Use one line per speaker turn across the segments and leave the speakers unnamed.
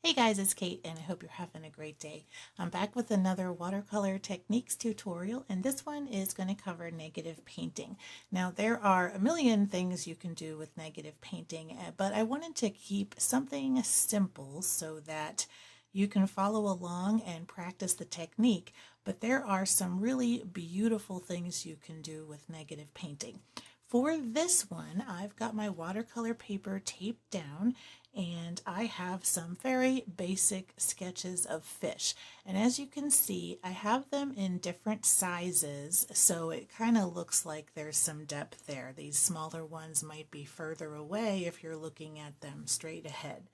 Hey guys, it's Kate and I hope you're having a great day. I'm back with another watercolor techniques tutorial, and this one is going to cover negative painting. Now there are a million things you can do with negative painting, but I wanted to keep something simple so that you can follow along and practice the technique, but there are some really beautiful things you can do with negative painting. For this one, I've got my watercolor paper taped down and I have some very basic sketches of fish. And as you can see, I have them in different sizes, so it kind of looks like there's some depth there. These smaller ones might be further away if you're looking at them straight ahead.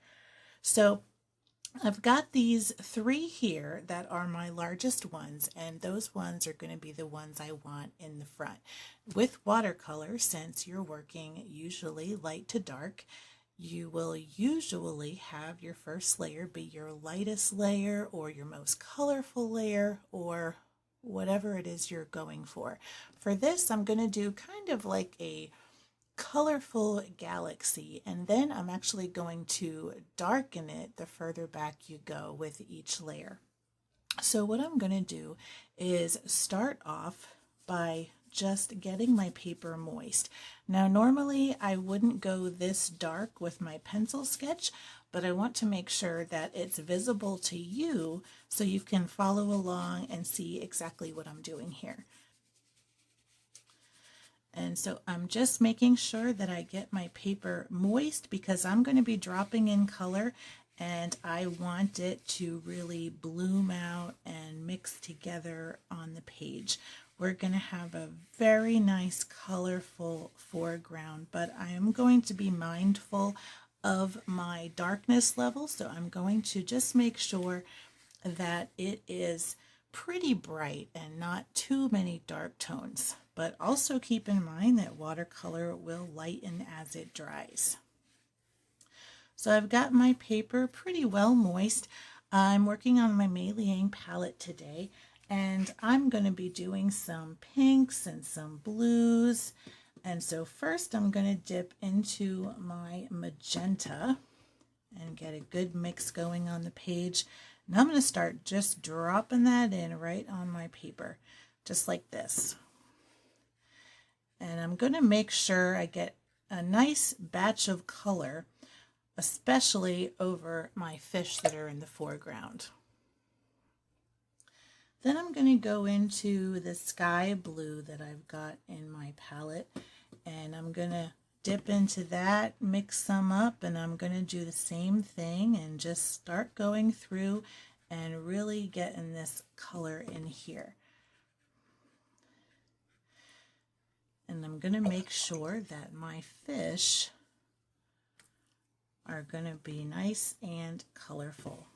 So I've got these three here that are my largest ones, and those ones are going to be the ones I want in the front. With watercolor, since you're working usually light to dark, you will usually have your first layer be your lightest layer or your most colorful layer or whatever it is you're going for. For this, I'm going to do kind of like a colorful galaxy, and then I'm actually going to darken it the further back you go with each layer. So what I'm going to do is start off by just getting my paper moist. Now normally I wouldn't go this dark with my pencil sketch, but I want to make sure that it's visible to you so you can follow along and see exactly what I'm doing here. And so I'm just making sure that I get my paper moist because I'm going to be dropping in color and I want it to really bloom out and mix together on the page. We're going to have a very nice colorful foreground, but I am going to be mindful of my darkness level, so I'm going to just make sure that it is pretty bright and not too many dark tones. But also keep in mind that watercolor will lighten as it dries. So I've got my paper pretty well moist. I'm working on my Meliang palette today, and I'm going to be doing some pinks and some blues. And so first I'm going to dip into my magenta and get a good mix going on the page. And I'm going to start just dropping that in right on my paper, just like this. And I'm going to make sure I get a nice batch of color, especially over my fish that are in the foreground. Then I'm going to go into the sky blue that I've got in my palette, and I'm going to dip into that, mix some up, and I'm going to do the same thing and just start going through and really getting this color in here. And I'm going to make sure that my fish are going to be nice and colorful.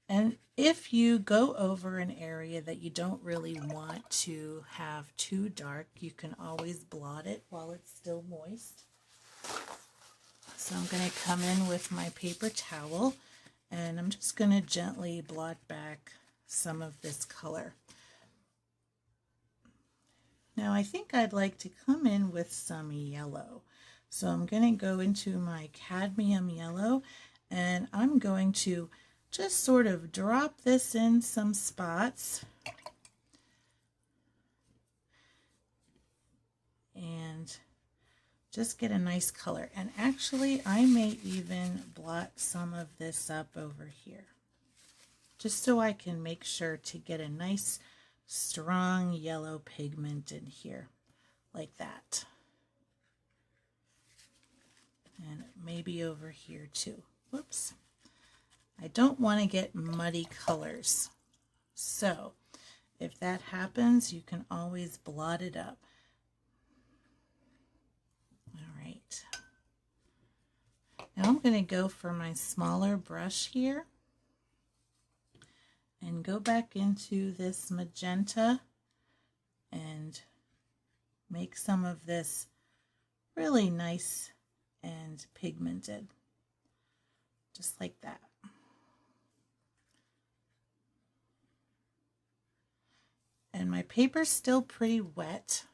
And if you go over an area that you don't really want to have too dark, you can always blot it while it's still moist. So I'm going to come in with my paper towel and I'm just going to gently blot back some of this color. Now I think I'd like to come in with some yellow. So I'm going to go into my cadmium yellow and I'm going to just sort of drop this in some spots and just get a nice color. And actually I may even blot some of this up over here just so I can make sure to get a nice strong yellow pigment in here like that, and maybe over here too. Whoops, I don't want to get muddy colors, so if that happens you can always blot it up. All right, now I'm going to go for my smaller brush here and go back into this magenta and make some of this really nice and pigmented, just like that. And my paper's still pretty wet,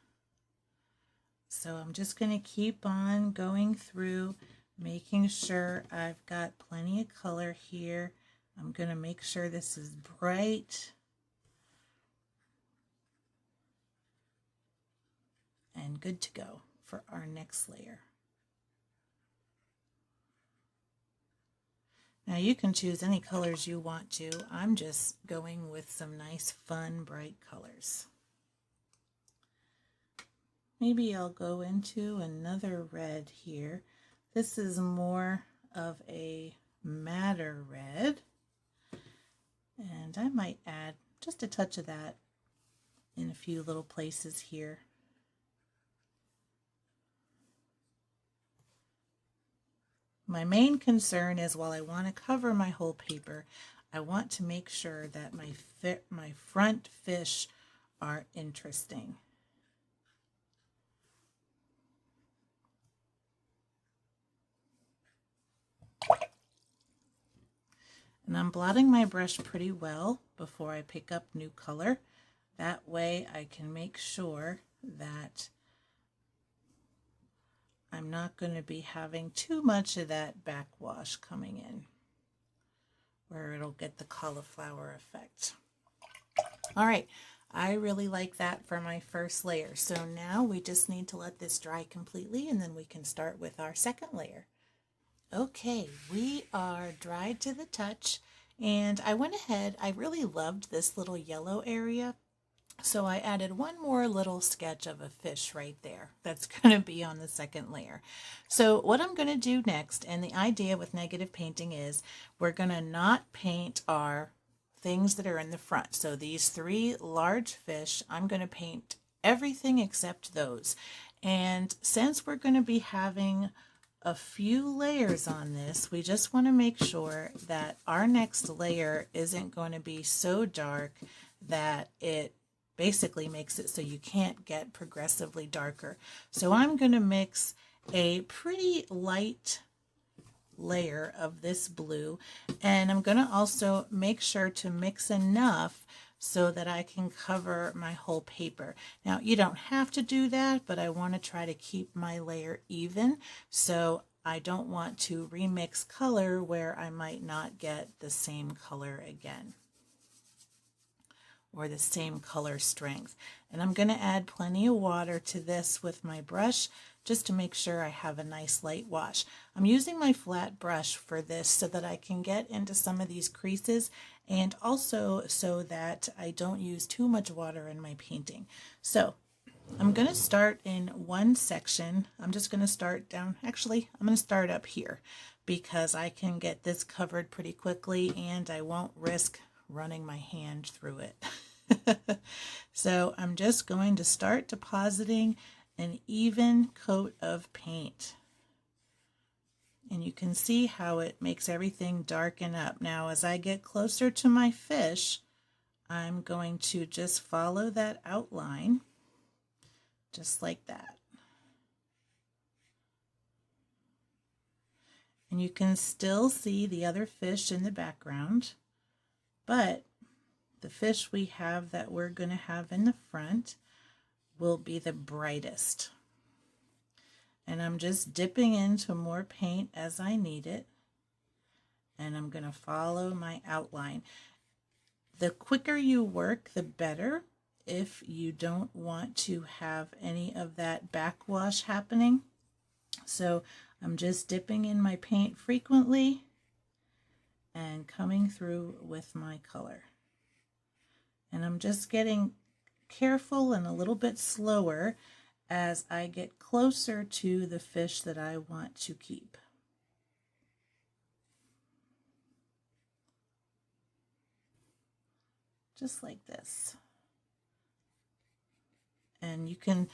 So I'm just going to keep on going through, making sure I've got plenty of color here. I'm going to make sure this is bright and good to go for our next layer. Now you can choose any colors you want to. I'm just going with some nice, fun, bright colors. Maybe I'll go into another red here. This is more of a madder red. And I might add just a touch of that in a few little places here. My main concern is, while I want to cover my whole paper, I want to make sure that my front fish are interesting. And I'm blotting my brush pretty well before I pick up new color. That way I can make sure that I'm not going to be having too much of that backwash coming in, where it'll get the cauliflower effect. All right, I really like that for my first layer. So now we just need to let this dry completely, and then we can start with our second layer. Okay, we are dried to the touch, and I went ahead, I really loved this little yellow area, so I added one more little sketch of a fish right there. That's going to be on the second layer. So what I'm going to do next, and the idea with negative painting is, we're going to not paint our things that are in the front. So these three large fish, I'm going to paint everything except those. And since we're going to be having a few layers on this, we just want to make sure that our next layer isn't going to be so dark that it basically makes it so you can't get progressively darker. So I'm going to mix a pretty light layer of this blue, and I'm going to also make sure to mix enough so that I can cover my whole paper. Now, you don't have to do that, but I want to try to keep my layer even, so I don't want to remix color where I might not get the same color again, or the same color strength. And I'm going to add plenty of water to this with my brush just to make sure I have a nice light wash. I'm using my flat brush for this so that I can get into some of these creases, and also so that I don't use too much water in my painting. So I'm going to start in one section. I'm just going to start down, actually I'm going to start up here because I can get this covered pretty quickly and I won't risk running my hand through it. So I'm just going to start depositing an even coat of paint. And you can see how it makes everything darken up. Now, as I get closer to my fish, I'm going to just follow that outline, just like that. And you can still see the other fish in the background, but the fish we have that we're going to have in the front will be the brightest. And I'm just dipping into more paint as I need it, and I'm going to follow my outline. The quicker you work, the better, if you don't want to have any of that backwash happening. So I'm just dipping in my paint frequently and coming through with my color. And I'm just getting careful and a little bit slower as I get closer to the fish that I want to keep. Just like this. And you can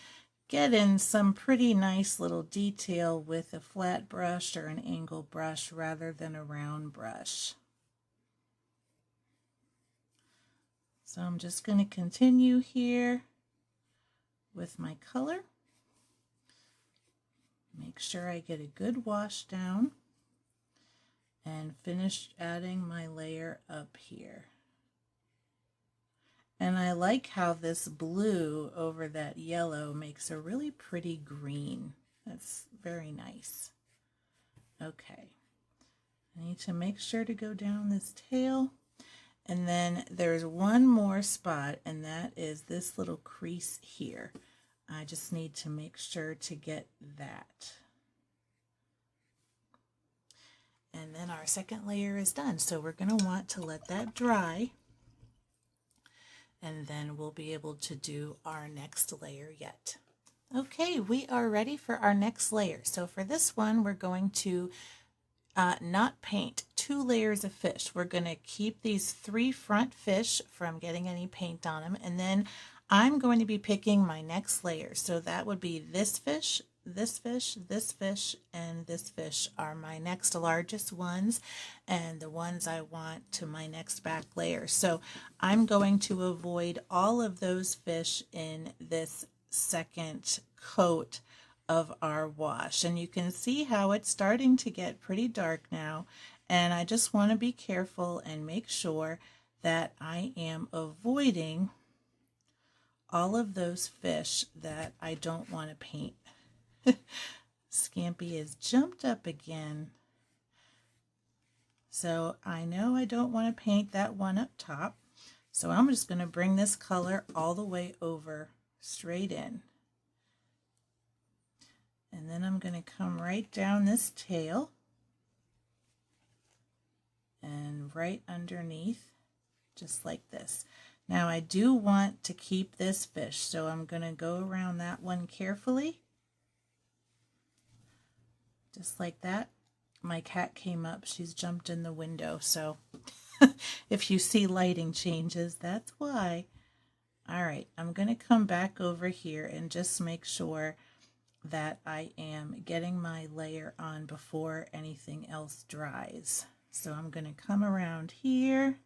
get in some pretty nice little detail with a flat brush or an angle brush rather than a round brush. So I'm just going to continue here with my color. Make sure I get a good wash down and finish adding my layer up here. And I like how this blue over that yellow makes a really pretty green. That's very nice. Okay. I need to make sure to go down this tail. And then there's one more spot, and that is this little crease here. I just need to make sure to get that. And then our second layer is done. So we're going to want to let that dry. And then we'll be able to do our next layer yet. Okay, we are ready for our next layer. So for this one, we're going to not paint 2 layers of fish. We're going to keep these 3 front fish from getting any paint on them. And then I'm going to be picking my next layer. So that would be this fish, this fish, this fish, and this fish are my next largest ones, and the ones I want to my next back layer. So I'm going to avoid all of those fish in this second coat of our wash. And you can see how it's starting to get pretty dark now, and I just want to be careful and make sure that I am avoiding all of those fish that I don't want to paint. Scampy has jumped up again. So I know I don't want to paint that one up top. So I'm just going to bring this color all the way over straight in. And then I'm going to come right down this tail and right underneath, just like this. Now I do want to keep this fish, so I'm going to go around that one carefully. Just like that. My cat came up. She's jumped in the window. So if you see lighting changes, that's why. All right, I'm going to come back over here and just make sure that I am getting my layer on before anything else dries. So I'm going to come around here,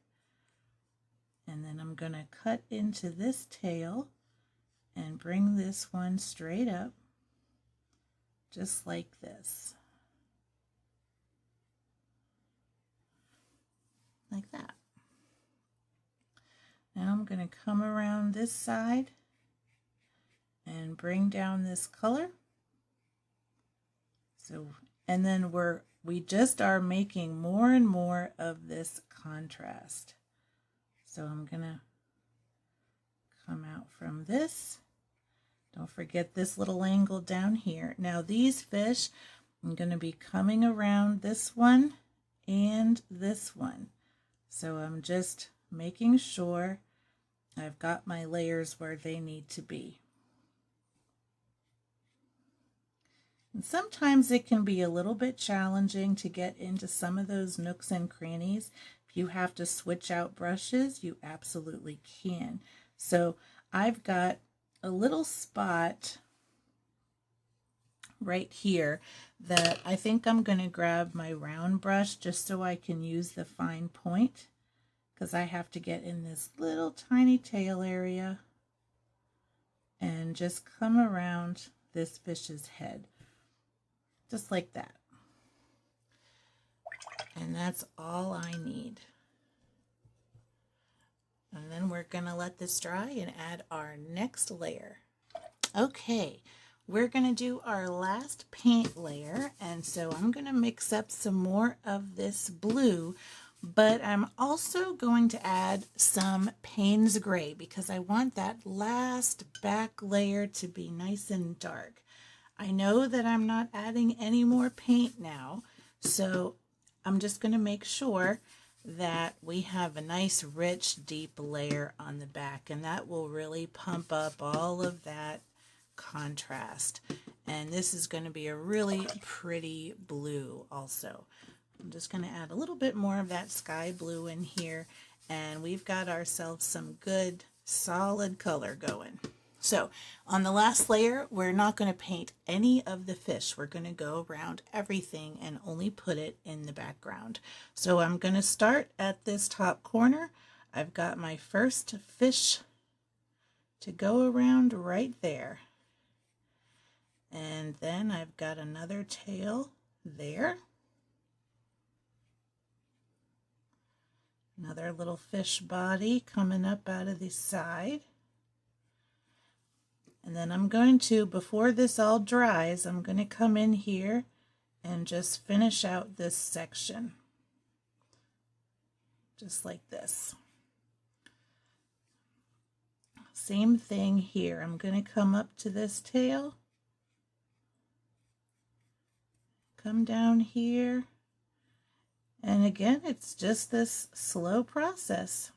and then I'm going to cut into this tail and bring this one straight up, just like this. Like that. Now I'm going to come around this side and bring down this color. So, and then we just are making more and more of this contrast. So I'm going to come out from this. Don't forget this little angle down here. Now these fish, I'm going to be coming around this one and this one. So I'm just making sure I've got my layers where they need to be. And sometimes it can be a little bit challenging to get into some of those nooks and crannies. If you have to switch out brushes, you absolutely can. So I've got a little spot right here that I think I'm going to grab my round brush just so I can use the fine point, because I have to get in this little tiny tail area and just come around this fish's head, just like that. And that's all I need. And then we're going to let this dry and add our next layer. Okay, we're going to do our last paint layer, and so I'm going to mix up some more of this blue, but I'm also going to add some Payne's Gray because I want that last back layer to be nice and dark. I know that I'm not adding any more paint now, so I'm just going to make sure that we have a nice rich deep layer on the back, and that will really pump up all of that contrast. And this is going to be a really pretty blue also. I'm just going to add a little bit more of that sky blue in here, and we've got ourselves some good solid color going. So on the last layer, we're not going to paint any of the fish. We're going to go around everything and only put it in the background. So I'm going to start at this top corner. I've got my first fish to go around right there. And then I've got another tail there. Another little fish body coming up out of the side. And then I'm going to, before this all dries, I'm going to come in here and just finish out this section. Just like this. Same thing here. I'm going to come up to this tail, come down here, and again, it's just this slow process.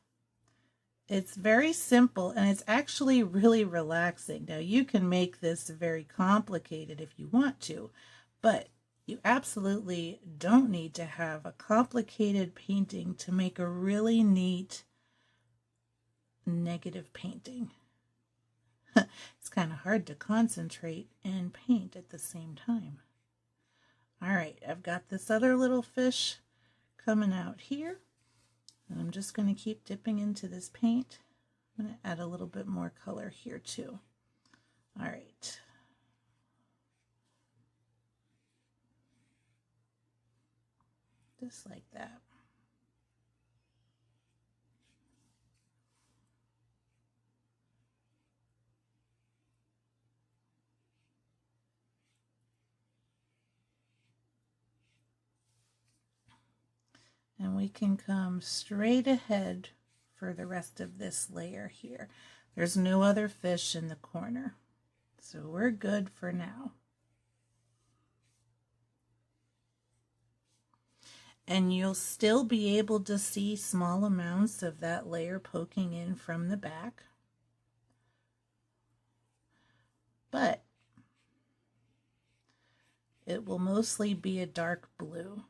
It's very simple and it's actually really relaxing. Now you can make this very complicated if you want to, but you absolutely don't need to have a complicated painting to make a really neat negative painting. It's kind of hard to concentrate and paint at the same time. All right, I've got this other little fish coming out here. And I'm just going to keep dipping into this paint. I'm going to add a little bit more color here too. All right. Just like that. And we can come straight ahead for the rest of this layer here. There's no other fish in the corner, so we're good for now. And you'll still be able to see small amounts of that layer poking in from the back. But it will mostly be a dark blue.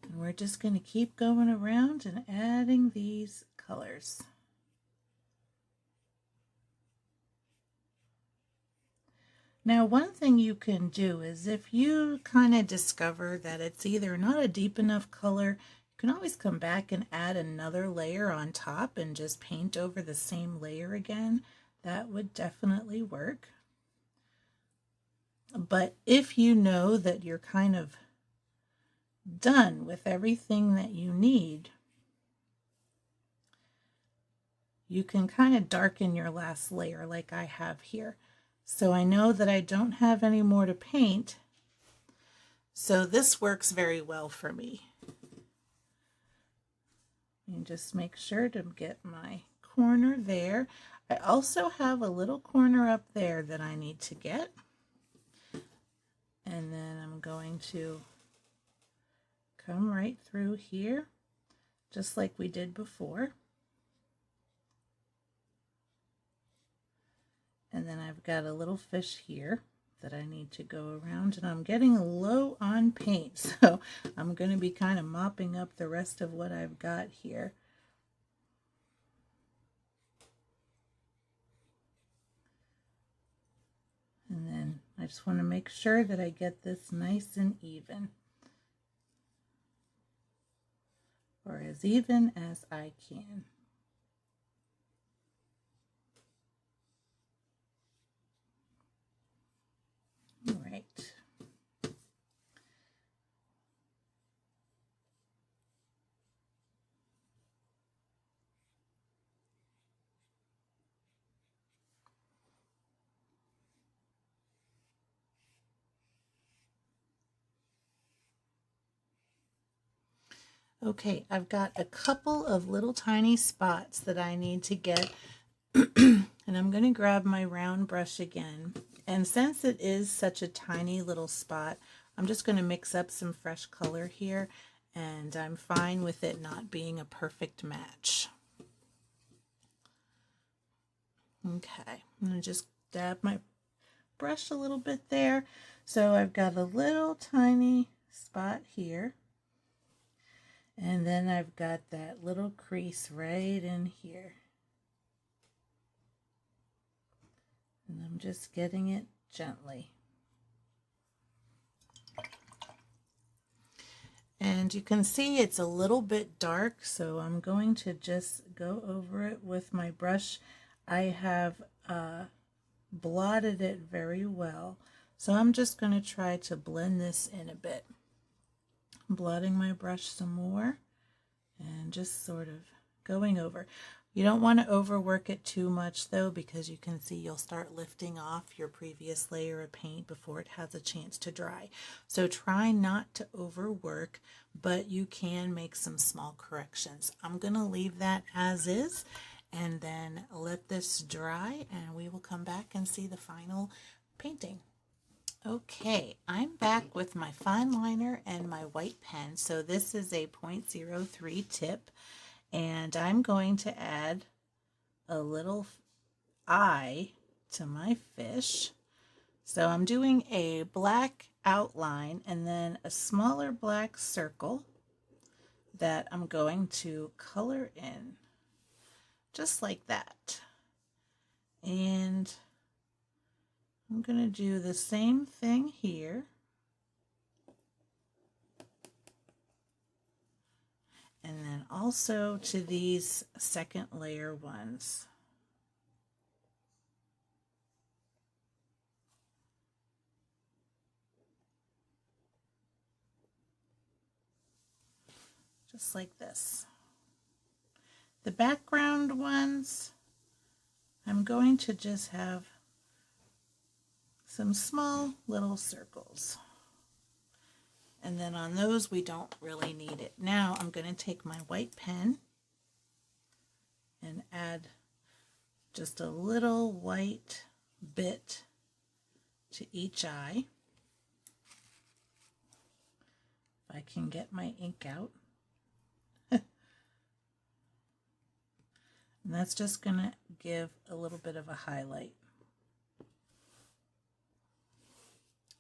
And we're just going to keep going around and adding these colors. Now, one thing you can do is if you kind of discover that it's either not a deep enough color, you can always come back and add another layer on top and just paint over the same layer again. That would definitely work. But if you know that you're kind of done with everything that you need, you can kind of darken your last layer like I have here. So I know that I don't have any more to paint, so this works very well for me. And just make sure to get my corner there. I also have a little corner up there that I need to get. And then I'm going to come right through here, just like we did before. And then I've got a little fish here that I need to go around, and I'm getting low on paint, so I'm going to be kind of mopping up the rest of what I've got here. And then I just want to make sure that I get this nice and even. Or as even as I can. All right. Okay, I've got a couple of little tiny spots that I need to get, and I'm going to grab my round brush again. And since it is such a tiny little spot, I'm just going to mix up some fresh color here, and I'm fine with it not being a perfect match. Okay, I'm going to just dab my brush a little bit there. So I've got a little tiny spot here. And then I've got that little crease right in here. And I'm just getting it gently. And you can see it's a little bit dark, so I'm going to just go over it with my brush. I have blotted it very well, So I'm just going to try to blend this in a bit. I'm blotting my brush some more and just sort of going over. You don't want to overwork it too much though, because you can see you'll start lifting off your previous layer of paint before it has a chance to dry. So try not to overwork, but you can make some small corrections. I'm going to leave that as is and then let this dry, and we will come back and see the final painting. Okay, I'm back with my fine liner and my white pen. So this is a 0.03 tip, and I'm going to add a little eye to my fish. So I'm doing a black outline and then a smaller black circle that I'm going to color in, just like that. And I'm going to do the same thing here. And then also to these second layer ones. Just like this. The background ones, I'm going to just have some small little circles. And then on those, we don't really need it. Now I'm going to take my white pen and add just a little white bit to each eye. If I can get my ink out. And that's just going to give a little bit of a highlight.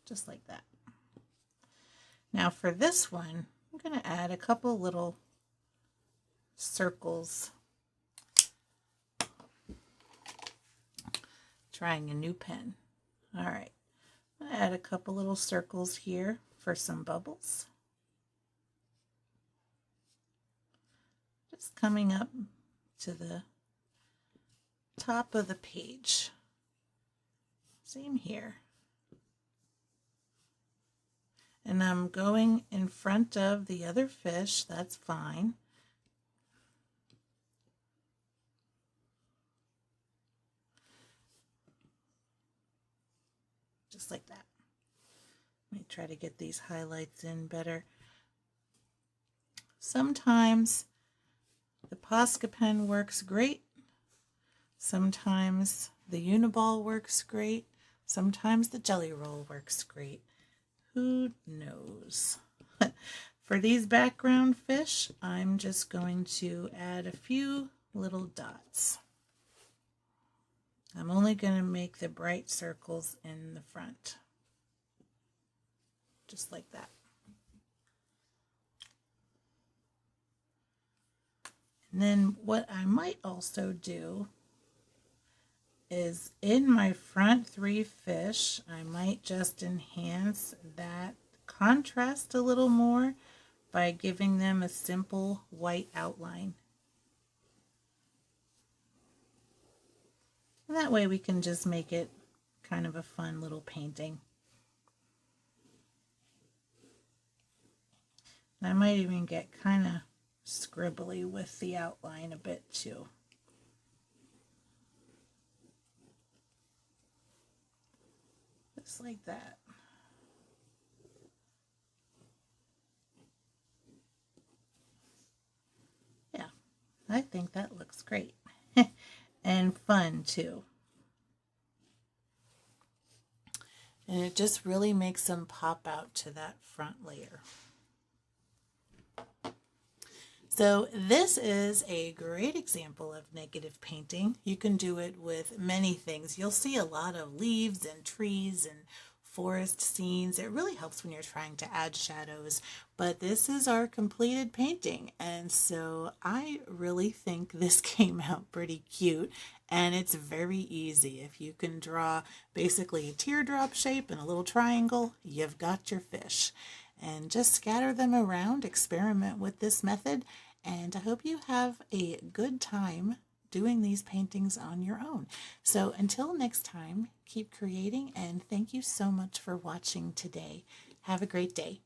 Just like that. Now for this one, I'm going to add a couple little circles. Trying a new pen. All right. I'm going to add a couple little circles here for some bubbles. Just coming up to the top of the page. Same here. And I'm going in front of the other fish, that's fine. Just like that. Let me try to get these highlights in better. Sometimes the Posca pen works great. Sometimes the Uniball works great. Sometimes the Jelly Roll works great. Who knows? For these background fish, I'm just going to add a few little dots. I'm only going to make the bright circles in the front. Just like that. And then what I might also do is in my front three fish, I might just enhance that contrast a little more by giving them a simple white outline. And that way we can just make it kind of a fun little painting. And I might even get kind of scribbly with the outline a bit too. Just like that. Yeah, I think that looks great. And fun too. And it just really makes them pop out to that front layer. So this is a great example of negative painting. You can do it with many things. You'll see a lot of leaves and trees and forest scenes. It really helps when you're trying to add shadows, but this is our completed painting. And so I really think this came out pretty cute, and it's very easy. If you can draw basically a teardrop shape and a little triangle, you've got your fish. And just scatter them around, experiment with this method, and I hope you have a good time doing these paintings on your own. So until next time, keep creating, and thank you so much for watching today. Have a great day.